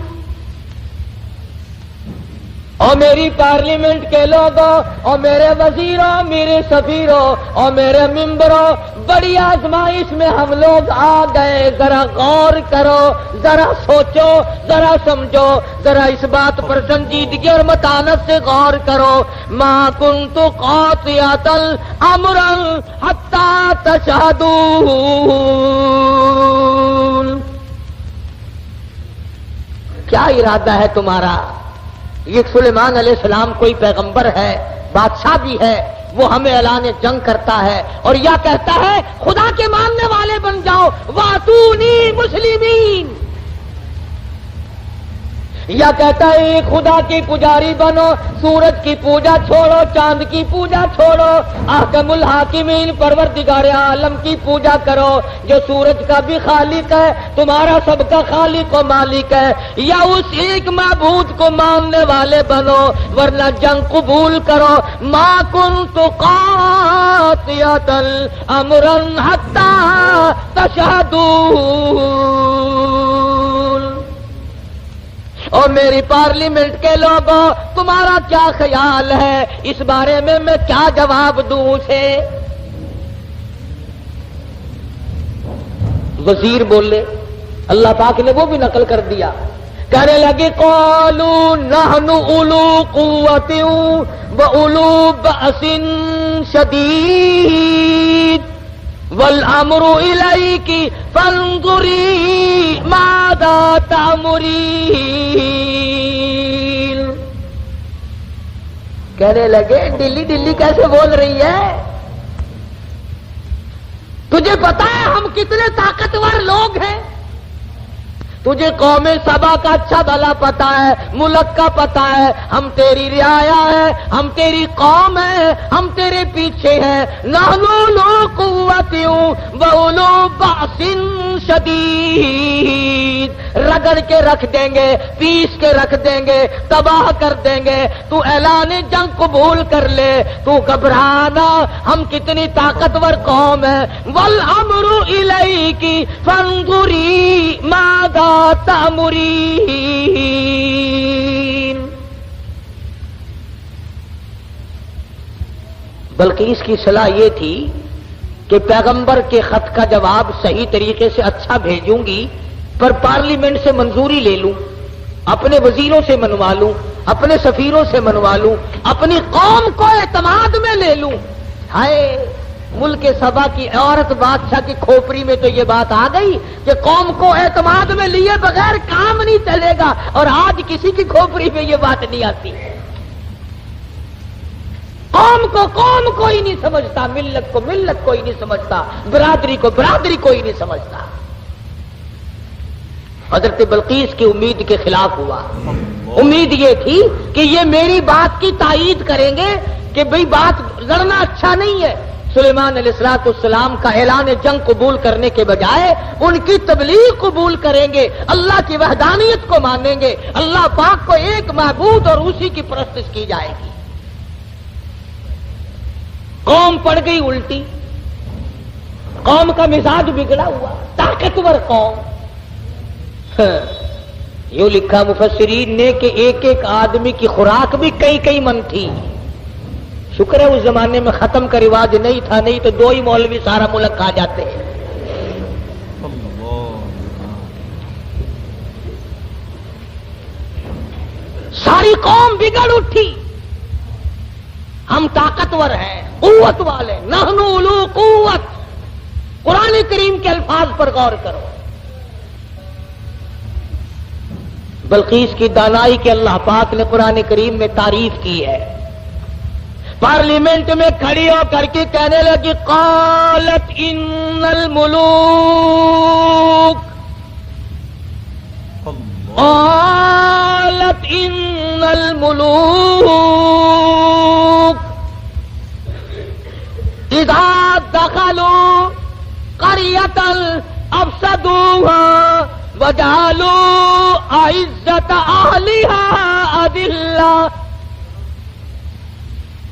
اور میری پارلیمنٹ کے لوگوں، اور میرے وزیروں، میرے سفیروں اور میرے ممبروں، بڑی آزمائش میں ہم لوگ آ گئے. ذرا غور کرو، ذرا سوچو، ذرا سمجھو، ذرا اس بات پر سنجیدگی اور متانت سے غور کرو. ما کنت قاطعۃ امرا حتی تشہدون. کیا ارادہ ہے تمہارا؟ یہ سلیمان علیہ السلام کوئی پیغمبر ہے، بادشاہ بھی ہے، وہ ہمیں اعلان جنگ کرتا ہے اور یا کہتا ہے خدا کے ماننے والے بن جاؤ، واتونی مسلمین. یا کہتا ہے ایک خدا کی پجاری بنو، سورج کی پوجا چھوڑو، چاند کی پوجا چھوڑو، احکم الحاکمین پروردگار عالم کی پوجا کرو جو سورج کا بھی خالق ہے، تمہارا سب کا خالق و مالک ہے، یا اس ایک معبود کو ماننے والے بنو، ورنہ جنگ قبول کرو۔ ما کنت قاطعۃ امرا حتی تشہدون۔ اور میری پارلیمنٹ کے لوگوں، تمہارا کیا خیال ہے اس بارے میں کیا جواب دوں اسے؟ وزیر بولے، اللہ پاک نے وہ بھی نقل کر دیا، کہنے لگے قالوا نحن اولو قوت واولو بأس شدید والامر الیک فانظری ماذا تأمرین۔ کہنے لگے ڈلی ڈلی کیسے بول رہی ہے؟ تجھے پتا ہے ہم کتنے طاقتور لوگ ہیں؟ تجھے قوم سبا کا اچھا بھلا پتا ہے، ملک کا پتا ہے، ہم تیری رعایا ہے، ہم تیری قوم ہے، ہم تیرے پیچھے ہیں۔ نحن اولو قوت واولو بأس شدید، رگڑ کے رکھ دیں گے، پیس کے رکھ دیں گے، تباہ کر دیں گے، تو اعلان جنگ قبول کر لے، تو گھبرانا، ہم کتنی طاقتور قوم ہے۔ والامر الیک فانظری ماذا تأمرین۔ بلکہ اس کی صلاح یہ تھی کہ پیغمبر کے خط کا جواب صحیح طریقے سے اچھا بھیجوں گی، پر پارلیمنٹ سے منظوری لے لوں، اپنے وزیروں سے منوا لوں، اپنے سفیروں سے منوا لوں، اپنی قوم کو اعتماد میں لے لوں۔ ہائے ملک سبا کی عورت بادشاہ کی کھوپڑی میں تو یہ بات آ گئی کہ قوم کو اعتماد میں لیے بغیر کام نہیں چلے گا، اور آج کسی کی کھوپڑی میں یہ بات نہیں آتی۔ قوم کو قوم کوئی نہیں سمجھتا، ملت کو ملت کوئی نہیں سمجھتا، برادری کو برادری کوئی نہیں سمجھتا۔ حضرت بلقیس کی امید کے خلاف ہوا۔ امید یہ تھی کہ یہ میری بات کی تائید کریں گے کہ بھئی بات لڑنا اچھا نہیں ہے۔ سلیمان علیہ السلام کا اعلان جنگ قبول کرنے کے بجائے ان کی تبلیغ قبول کریں گے، اللہ کی وحدانیت کو مانیں گے، اللہ پاک کو ایک معبود اور اسی کی پرستش کی جائے گی۔ قوم پڑ گئی الٹی، قوم کا مزاج بگڑا ہوا، طاقتور قوم۔ یوں لکھا مفسرین نے کہ ایک ایک آدمی کی خوراک بھی کئی کئی من تھی۔ شکر ہے اس زمانے میں ختم کا رواج نہیں تھا، نہیں تو دو ہی مولوی سارا ملک کھا جاتے ہیں۔ ساری قوم بگڑ اٹھی، ہم طاقتور ہیں، قوت والے، نحن اولو قوت۔ قرآن کریم کے الفاظ پر غور کرو۔ بلقیس کی دانائی کے اللہ پاک نے قرآن کریم میں تعریف کی ہے۔ پارلیمنٹ میں کھڑی ہو کر کے کہنے لگی قالت ان الملوک، قالت ان الملوک اذا دخلوا قرية افسدوها وجعلوا اعزة اهلها اذلة۔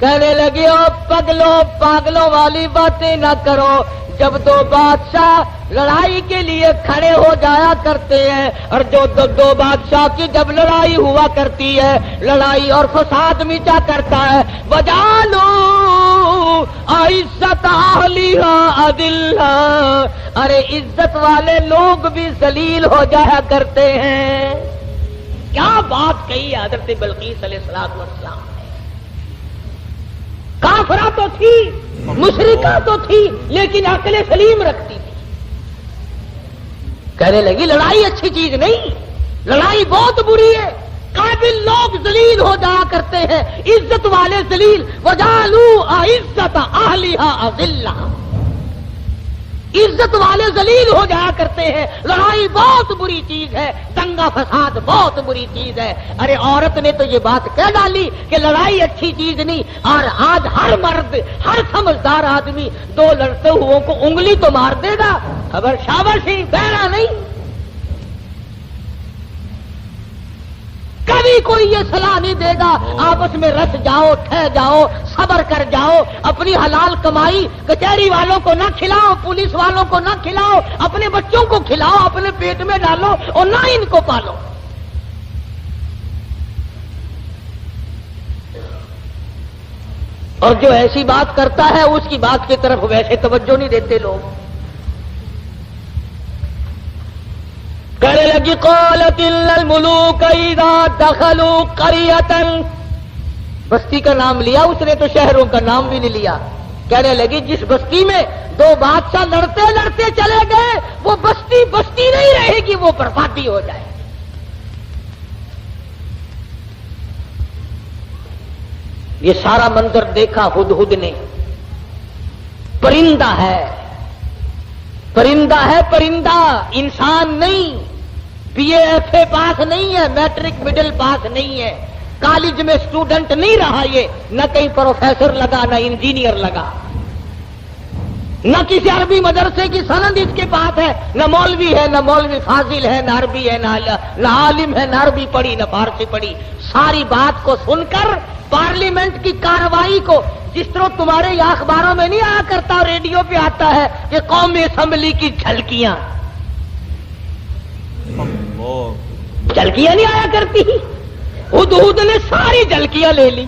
کہنے لگے او پگلو پاگلوں والی باتیں نہ کرو، جب دو بادشاہ لڑائی کے لیے کھڑے ہو جایا کرتے ہیں، اور جو دو بادشاہ کی جب لڑائی ہوا کرتی ہے، لڑائی اور فساد مچا کرتا ہے، وجعلوا اعزة اهلها اذلة، ارے عزت والے لوگ بھی ذلیل ہو جایا کرتے ہیں۔ کیا بات کہی ہے حضرت بلقیس علیہ السلام۔ کافرہ تو تھی، مشرکہ تو تھی، لیکن عقل سلیم رکھتی تھی۔ کہنے لگی لڑائی اچھی چیز نہیں، لڑائی بہت بری ہے، قابل لوگ ذلیل ہو جایا کرتے ہیں، عزت والے ذلیل۔ وجعلوا اعزة اهلها اذلة۔ عزت والے ذلیل ہو جایا کرتے ہیں. لڑائی بہت بری چیز ہے, دنگا فساد بہت بری چیز ہے. ارے عورت نے تو یہ بات کہہ ڈالی کہ لڑائی اچھی چیز نہیں, اور آج ہر مرد, ہر سمجھدار آدمی دو لڑتے ہوئوں کو انگلی تو مار دے گا, خبر شاباش ہی, بہرا نہیں. کبھی کوئی یہ صلاح نہیں دے گا آپس میں رس جاؤ, ٹھہ جاؤ, صبر کر جاؤ, اپنی حلال کمائی کچہری والوں کو نہ کھلاؤ, پولیس والوں کو نہ کھلاؤ, اپنے بچوں کو کھلاؤ, اپنے پیٹ میں ڈالو اور نہ ان کو پالو. اور جو ایسی بات کرتا ہے اس کی بات کی طرف ویسے توجہ نہیں دیتے لوگ. کہنے لگی قالت الملوک اذا دخلوا قریۃ, بستی کا نام لیا اس نے تو شہروں کا نام بھی نہیں لیا. کہنے لگی جس بستی میں دو بادشاہ لڑتے لڑتے چلے گئے وہ بستی بستی نہیں رہے گی, وہ بربادی ہو جائے. یہ سارا منظر دیکھا ہدہد نے. پرندہ ہے, پرندہ ہے, پرندہ, انسان نہیں. بی اے ایف اے پاس نہیں ہے, میٹرک مڈل پاس نہیں ہے, کالج میں اسٹوڈنٹ نہیں رہا, یہ نہ کہیں پروفیسر لگا نہ انجینئر لگا, نہ کسی عربی مدرسے کی سند اس کے پاس ہے, نہ مولوی ہے, نہ مولوی فاضل ہے, نہ عربی ہے, نہ عالم ہے, نہ عربی پڑھی نہ فارسی پڑھی. ساری بات کو سن کر پارلیمنٹ کی کارروائی کو, جس طرح تمہارے یہاں اخباروں میں نہیں آیا کرتا, ریڈیو پہ آتا ہے کہ قومی اسمبلی کی جھلکیاں, جھلکیاں نہیں آیا کرتی. ہدہد نے ساری جھلکیاں لے لی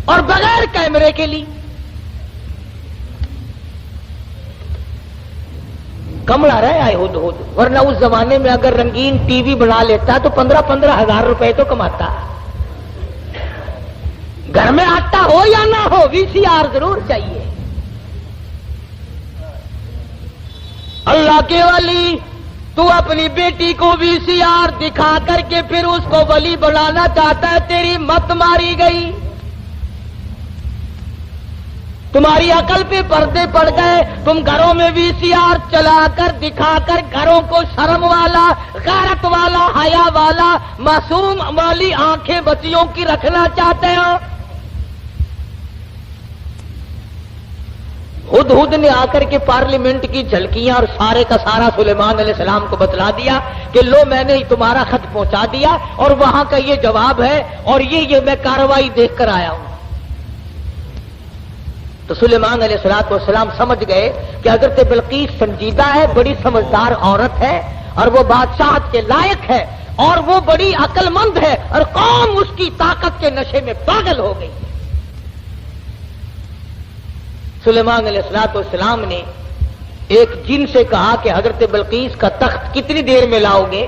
اور بغیر کیمرے کے لی. کمڑا رہا ہے ہدہد, ورنہ اس زمانے میں اگر رنگین ٹی وی بنا لیتا تو 15,000 روپے تو کماتا. گھر میں آتا ہو یا نہ ہو وی سی آر ضرور چاہیے. اللہ کے ولی, تو اپنی بیٹی کو وی سی آر دکھا کر کے پھر اس کو ولی بنانا چاہتا ہے, تیری مت ماری گئی. تمہاری عقل پہ پردے پڑ گئے, تم گھروں میں وی سی آر چلا کر دکھا کر گھروں کو شرم والا, غیرت والا, حیا والا, معصوم والی آنکھیں بچیوں کی رکھنا چاہتے ہو. ہدہد نے آ کر کے پارلیمنٹ کی جھلکیاں اور سارے کا سارا سلیمان علیہ السلام کو بتلا دیا کہ لو میں نے تمہارا خط پہنچا دیا اور وہاں کا یہ جواب ہے اور یہ میں کارروائی دیکھ کر آیا ہوں. تو سلیمان علیہ السلام سمجھ گئے کہ حضرت بلقیس سنجیدہ ہے, بڑی سمجھدار عورت ہے اور وہ بادشاہت کے لائق ہے اور وہ بڑی عقل مند ہے اور قوم اس کی طاقت کے نشے میں پاگل ہو گئی. سلیمان علیہ السلام نے ایک جن سے کہا کہ حضرت بلقیس کا تخت کتنی دیر میں لاؤ گے,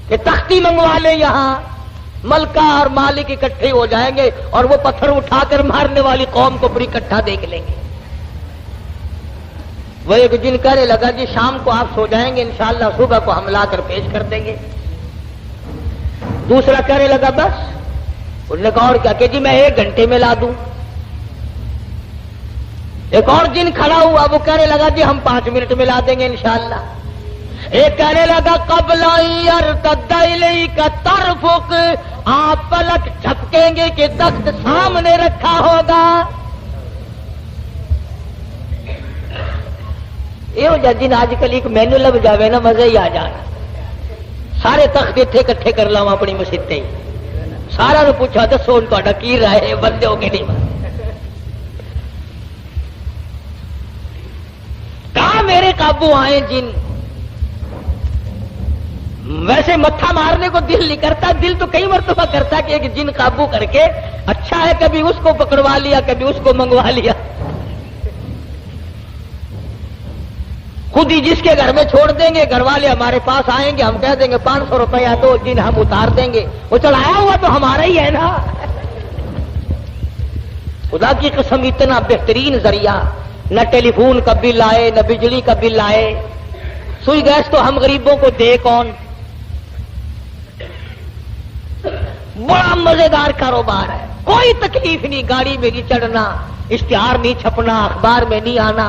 کہ تختی منگوا لے, یہاں ملکہ اور مالک اکٹھے ہو جائیں گے اور وہ پتھر اٹھا کر مارنے والی قوم کو پوری اکٹھا دیکھ لیں گے. وہ ایک جن کہنے لگا جی شام کو آپ سو جائیں گے, انشاءاللہ صبح کو ہم لا کر پیش کر دیں گے. دوسرا کہنے لگا بس. انہوں نے کہا اور کیا, کہ جی میں 1 گھنٹے میں لا دوں. ایک اور جن کھڑا ہوا, وہ کہنے لگا جی ہم 5 منٹ میں لا دیں گے انشاءاللہ. ایک کہنے لگا قبل یرتد الیک طرفک, آپ پلک جھپکیں گے کہ تخت سامنے رکھا ہوگا. یہ ہو جائے جن آج کل ایک مینو لگ جاوے نا مزہ ہی آ جانا. سارے تخت اتنے کٹھے کر لاؤں اپنی مسیطے, سارا نے پوچھا دسو تا کی رائے, بندے ہو کے نہیں. کہاں میرے قابو آئے جن. ویسے متھا مارنے کو دل نہیں کرتا, دل تو کئی مرتبہ کرتا کہ ایک جن قابو کر کے اچھا ہے, کبھی اس کو پکڑوا لیا کبھی اس کو منگوا لیا. خود ہی جس کے گھر میں چھوڑ دیں گے, گھر والے ہمارے پاس آئیں گے, ہم کہہ دیں گے 500 روپیہ دو, جن ہم اتار دیں گے. وہ چڑھایا ہوا تو ہمارا ہی ہے نا. خدا کی قسم اتنا بہترین ذریعہ, نہ ٹیلی فون کا بل آئے نہ بجلی کا بل آئے. سوئی گیس تو ہم غریبوں کو دے کون. بڑا مزیدار کاروبار ہے, کوئی تکلیف نہیں, گاڑی میں نہیں چڑھنا, اشتہار نہیں چھپنا, اخبار میں نہیں آنا,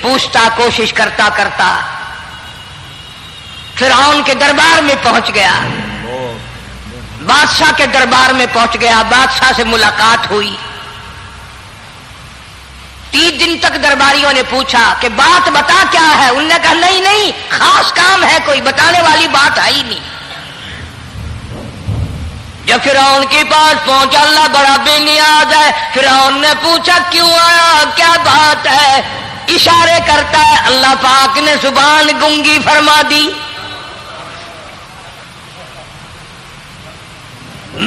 پوچھتا کوشش کرتا کرتا فرعون کے دربار میں پہنچ گیا، بادشاہ کے دربار میں پہنچ گیا، بادشاہ سے ملاقات ہوئی۔ 3 دن تک درباریوں نے پوچھا کہ بات بتا کیا ہے، انہوں نے کہا نہیں نہیں خاص کام ہے، کوئی بتانے والی بات ہے ہی نہیں۔ جب فرعون کے پاس پہنچا، اللہ بڑا بے نیاز ہے، فرعون نے پوچھا کیوں آیا، کیا بات ہے، اشارے کرتا ہے، اللہ پاک نے زبان گنگی فرما دی۔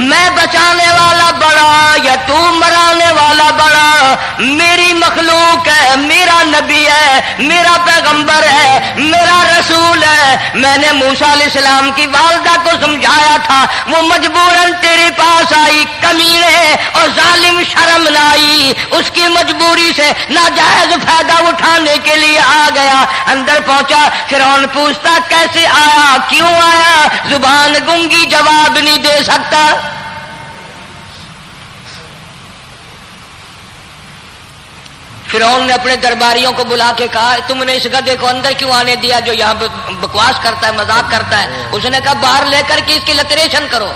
میں بچانے والا بڑا یا تو مرانے والا بڑا، میری مخلوق ہے، میرا نبی ہے، میرا پیغمبر ہے، میرا رسول ہے۔ میں نے موسیٰ علیہ السلام کی والدہ کو سمجھایا تھا، وہ مجبوراً تیرے پاس آئی، کمینے اور ظالم شرم نہ آئی، اس کی مجبوری سے ناجائز فائدہ اٹھانے کے لیے آ گیا۔ اندر پہنچا، فرعون پوچھتا کیسے آیا، کیوں آیا، زبان گنگی جواب نہیں دے سکتا۔ فرعون نے اپنے درباریوں کو بلا کے کہا تم نے اس گدھے کو اندر کیوں آنے دیا جو یہاں بکواس کرتا ہے، مذاق کرتا ہے؟ اس نے کہا باہر لے کر کے اس کی لتریشن کرو۔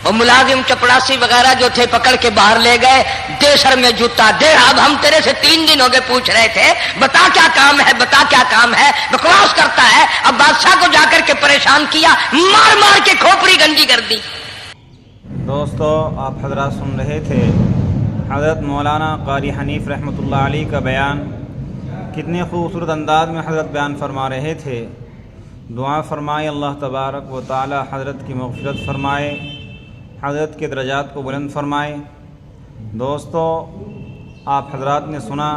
اور ملازم چپڑاسی وغیرہ جو تھے پکڑ کے باہر لے گئے، دے سر میں جوتا دے، اب ہم تیرے سے 3 دن ہو گئے پوچھ رہے تھے بتا کیا کام ہے، بتا کیا کام ہے، بکواس کرتا ہے۔ اب بادشاہ کو جا کر کے پریشان کیا، مار مار کے کھوپڑی گنجی کر دی۔ دوستو آپ حضرات سن رہے تھے حضرت مولانا قاری حنیف رحمۃ اللہ علیہ کا بیان، کتنے خوبصورت انداز میں حضرت بیان فرما رہے تھے۔ دعا فرمائے اللہ تبارک و تعالی حضرت کی مغفرت فرمائے، حضرت کے درجات کو بلند فرمائے۔ دوستو آپ حضرات نے سنا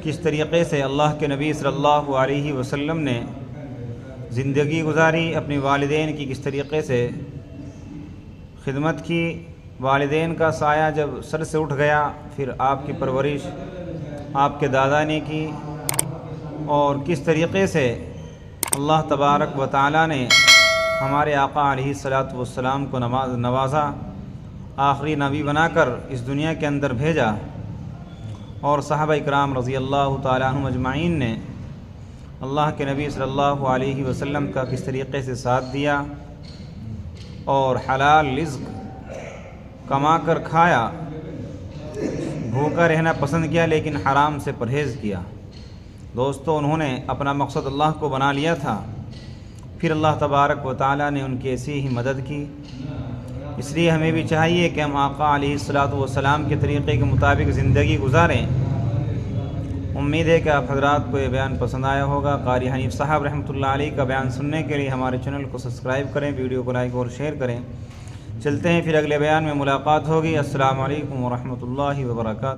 کس طریقے سے اللہ کے نبی صلی اللہ علیہ وسلم نے زندگی گزاری، اپنی والدین کی کس طریقے سے خدمت کی۔ والدین کا سایہ جب سر سے اٹھ گیا، پھر آپ کی پرورش آپ کے دادا نے کی، اور کس طریقے سے اللہ تبارک و تعالی نے ہمارے آقا علیہ الصلاۃ والسلام کو نوازا، آخری نبی بنا کر اس دنیا کے اندر بھیجا، اور صحابہ اکرام رضی اللہ تعالیٰ عنہم اجمعین نے اللہ کے نبی صلی اللہ علیہ وسلم کا کس طریقے سے ساتھ دیا، اور حلال رزق کما کر کھایا، بھوکا رہنا پسند کیا لیکن حرام سے پرہیز کیا۔ دوستو انہوں نے اپنا مقصد اللہ کو بنا لیا تھا، پھر اللہ تبارک و تعالیٰ نے ان کی ایسی ہی مدد کی۔ اس لیے ہمیں بھی چاہیے کہ ہم آقا علیہ الصلاۃ والسلام کے طریقے کے مطابق زندگی گزاریں۔ امید ہے کہ آپ حضرات کو یہ بیان پسند آیا ہوگا۔ قاری حنیف صاحب رحمۃ اللہ علیہ کا بیان سننے کے لیے ہمارے چینل کو سبسکرائب کریں، ویڈیو کو لائک اور شیئر کریں۔ چلتے ہیں، پھر اگلے بیان میں ملاقات ہوگی۔ السلام علیکم ورحمۃ اللہ وبرکاتہ۔